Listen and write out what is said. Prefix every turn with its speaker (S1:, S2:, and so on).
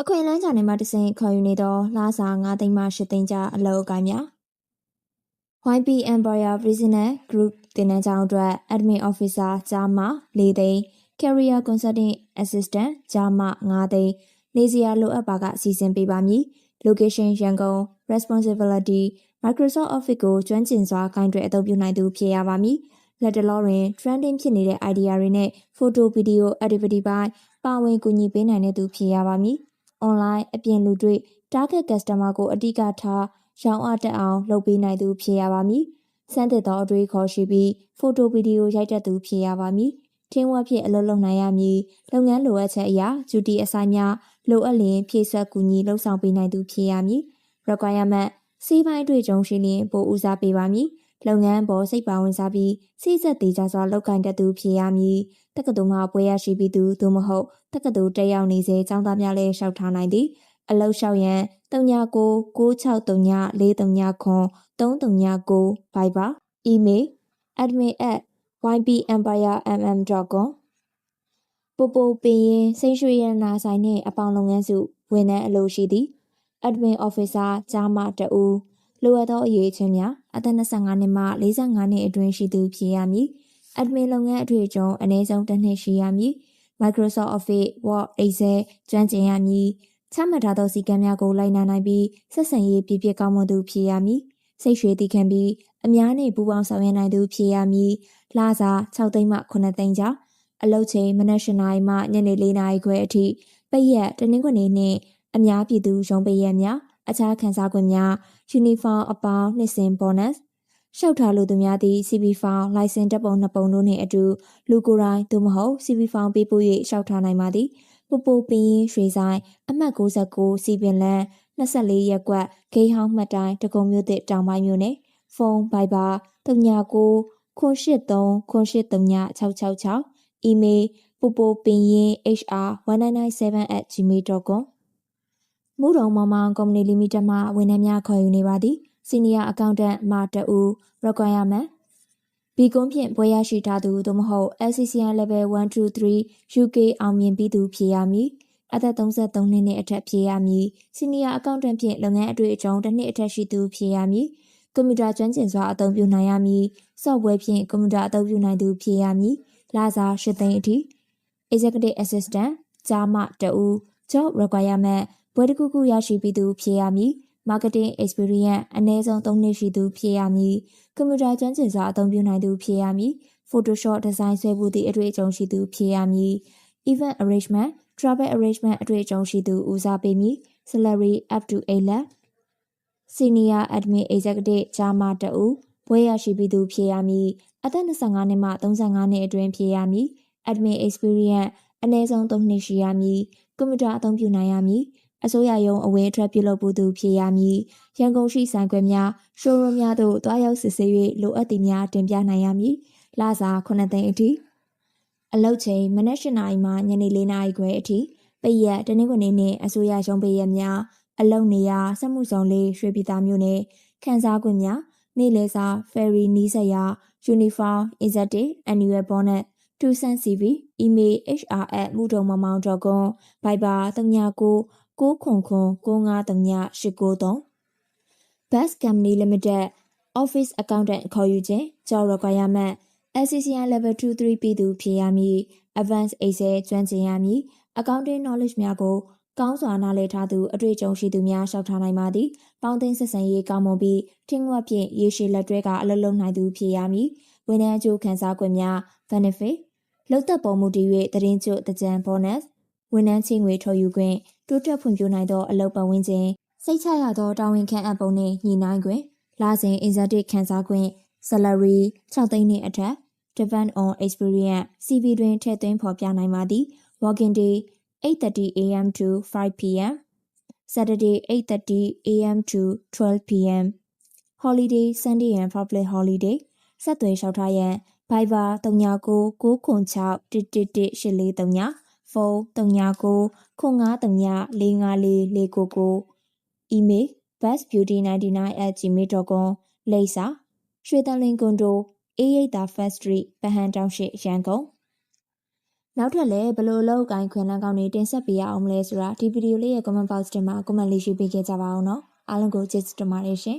S1: အခွင့်အလမ်းကြောင့်မှတဆင့်ခေါ်ယူနေသောလာစာ9သိန်းမှ10သိန်းကြားအလုပ်အကိုင်များ YP Empire Business Group တင်နန်းကြောင်းအတွက် Admin Officer ကြားမှ4သိန်း Career Consulting Assistant ကြားမှ9သိန်းနေစရာလိုအပ်ပါကစီစဉ်ပေးပါမည် Location ရန်ကုန် Responsibility Microsoft Office ကိုကျွမ်းကျင်စွာကိုင်တွယ်အသုံးပြုနိုင်သူဖြစ်ရပါမည်လက်တလောတွင် trending ဖြစ်နေတဲ့ idea တွေနဲ့ photo video activity ပိုင်းပါဝင်ကူညီပေးနိုင်တဲ့သူဖြစ်ရပါမည် online အပြင်လူတွေ့ target customer ကိုအဓိကထားရောင်းအားတက်အောင်လုပ်ပေးနိုင်သူဖြစ်ရပါမည်စမ်းသစ်သောအတွေ့အခေါ်ရှိပြီး photo video ရိုက်တတ်သူဖြစ်ရပါမည်ထင်းဝက်ဖြစ်အလုပ်လုပ်နိုင်ရမည်လုပ်ငန်းလိုအပ်ချက်အရာ duty အဆိုင်များလိုအပ်လျင်ဖြည့်ဆွတ်ကူညီလှုပ်ဆောင်ပေးနိုင်သူဖြစ်ရမည် requirement စီးပိုင်းတွေ့ကြုံရှိလျင်ပိုဦးစားပေးပါမည်လုပ်ငန်းပေါ်စိတ်ပါဝင်စားပြီးစိစက်သေးကြစွာလုပ်ကိုင်တတ်သူဖြစ်ရမည်တက္ကသိုလ်မှပွဲရရှိပြီးသူသို့မဟုတ်တက္ကသိုလ်တက်ရောက်နေစေကျောင်းသားများလည်းလျှောက်ထားနိုင်သည်အလုပ်လျှောက်ရန်3996394339 Viber email admin@ypempiremm.com ပိုပိုပင်ရင်စိတ်ရွှေရနာဆိုင်နှင့်အပေါင်းလုပ်ငန်းစုဝန်ထမ်းအလုပ်ရှိသည် admin officer ကြားမှတဦးလိုအပ်သောအရေးချင်းများအသက်25နှစ်မှ45နှစ်အတွင်းရှိသူဖြစ်ရမည် admin လုပ်ငန်းအတွေ့အကြုံအနည်းဆုံးတစ်နှစ်ရှိရမည် Microsoft Office Word Excel ကျွမ်းကျင်ရမည်ချမှတ်ထားသောစည်းကမ်းများကိုလိုက်နာနိုင်ပြီးဆက်ဆံရေးပြည့်ပြည့်ကောင်းမွန်သူဖြစ်ရမည်စိတ်ရွှေတည်ခံပြီးအများနှင့်ပူးပေါင်းဆောင်ရွက်နိုင်သူဖြစ်ရမည်လစာ6သိန်းမှ9သိန်းကြားအလုပ်ချိန်မနက်8နာရီမှညနေ4နာရီခွဲအထိပိတ်ရက်တနင်္ဂနွေနှင့်အများပြည်သူရုံးပိတ်ရက်များအခြားခန်းစား권များယူနီဖောင်းအပေါင်းနှစ်စဉ် bonus ရှောက်ထားလိုသူများသည့် CV ဖောင်းလိုင်စင်တပ်ပုံ2ပုံတို့နှင့်အတူလူကိုယ်တိုင်သို့မဟုတ် CV ဖောင်းပေးပို့၍ရှောက်ထားနိုင်ပါသည်ပူပူပင်ရင်ရွှေဆိုင်အမှတ်69စီပင်လန်း24ရပ်ကွက်ဂိမ်းဟောင်းမှတ်တိုင်းတကုံမြို့သစ်တောင်ပိုင်းမြို့နယ်ဖုန်း Viber 399839833666 email popopinyin@hr1997@gmail.com မူတုံမောင်မောင်ကုမ္ပဏီလီမိတက်မှဝန်ထမ်းများခေါ်ယူနေပါသည်စီနီယာအကောင့်တန့်မှတဦး requirement ဘီကွန်းဖြင့်ပွဲရရှိထားသူသို့မဟုတ် LCCI level 1 2 3 UK အောင်မြင်ပြီးသူဖြစ်ရမည်အသက်33နှစ်နှင့်အထက်ဖြစ်ရမည်စီနီယာအကောင့်တန့်ဖြင့်လုပ်ငန်းအတွေ့အကြုံတစ်နှစ်အထက်ရှိသူဖြစ်ရမည်ကွန်ပျူတာကျွမ်းကျင်စွာအသုံးပြုနိုင်ရမည် software ဖြင့်ကွန်ပျူတာအသုံးပြုနိုင်သူဖြစ်ရမည်လစာ8သိန်းအထိ executive assistant ကြားမှတဦး job requirement ဘွဲတစ်ခုခုရရှိပြီးသူဖြစ်ရမည် marketing experience အနည်းဆုံး3နှစ်ရှိသူဖြစ်ရမည်ကွန်ပျူတာကျွမ်းကျင်စွာအသုံးပြုနိုင်သူဖြစ်ရမည် Photoshop ဒီဇိုင်းဆွဲဖို့သည့်အတွေ့အကြုံရှိသူဖြစ်ရမည် event arrangement travel arrangement အတွေ့အကြုံရှိသူဦးစားပေးမည် salary up to 8 lakh senior admin executive ကြားမှတဦးဘွဲရရှိပြီးသူဖြစ်ရမည်အသက်25နှစ်မှ35နှစ်အတွင်းဖြစ်ရမည် admin experience အနည်းဆုံး3နှစ်ရှိရမည်ကွန်ပျူတာအသုံးပြုနိုင်ရမည်အစိုးရရုံးအဝေးအထွက်ပြုလုပ်ဖို့သူဖြစ်ရမည်ရန်ကုန်ရှိဆိုင်ခွဲများရှိုးရုံးများသို့တွားရောက်စစ်ဆေး၍လိုအပ်သည်များတင်ပြနိုင်ရမည်လစာ9သိန်းအထိအလုပ်ချိန်မနက်8နာရီမှညနေ4နာရီခွဲအထိပိတ်ရက်တနင်္ဂနွေနှင့်အစိုးရရုံးပိတ်ရက်များအလုပ်နေရာစက်မှုဇုံလေးရွှေပြည်သာမြို့နယ်ခန်းစား권များနေ့လယ်စာ ferry နီးစက်ရ uniform executive annual bonus 2 cent CV email hr@mudomamau.com Viber 39999953 Bus Company Limited Office Accountant ခေါ်ယူခြင်း Job Requirement LCCI Level 2 3ပြည်သူဖြစ်ရမည် Advanced Excel ကျွမ်းကျင်ရမည် Accounting Knowledge များကိုကောင်းစွာနားလည်ထားသူအတွေ့အကြုံရှိသူများလျှောက်ထားနိုင်ပါသည်ပေါင်းသိန်းဆက်ဆံရေးကောင်းမွန်ပြီးထင်းဝက်ဖြင့်ရေရှည်လက်တွဲကအလုပ်လုပ်နိုင်သူဖြစ်ရမည်ဝန်ထမ်းအကျိုးခံစား권များ Benefit လုပ်သက်ပေါ်မူတည်၍သတင်းကျွတ်တကြံ Bonus ဝန်ထမ်းချင်းငွေထုတ်ယူခွင့်တိုးတက်ဖွံ့ဖြိုးနိုင်သောအလုပ်ပတ်ဝန်းကျင်စိတ်ချရသောတာဝန်ခံအပ်ပုံနှင့်ညှိနှိုင်းခွင့်လစဉ် executive ခံစား권 salary 6သိန်းနှင့်အထက် depend on experience CV တွင်ထည့်သွင်းဖော်ပြနိုင်ပါသည် working day 8:30 AM to 5 PM Saturday 8:30 AM to 12 PM holiday Sunday and public holiday ဆက်သွယ်လျှောက်ထားရန် Viber 399906118439ဖုန်း3999534499 email bestbeauty99@gmail.com လိပ်စာရွှေတလင်းကွန်ဒို 8 First Street ဗဟန်းတောင်ရှိရန်ကုန် နောက်ထပ်လည်းဘယ်လိုအလုပ်အကိုင်ခွင့်လန်းကောင်းတွေတင်ဆက်ပေးရအောင်မလဲဆိုတာဒီဗီဒီယိုလေးရဲ့ comment box ထဲမှာ comment လေးရေးပေးခဲ့ကြပါအောင်နော်အားလုံးကိုကျေးဇူးတင်ပါတယ်ရှင်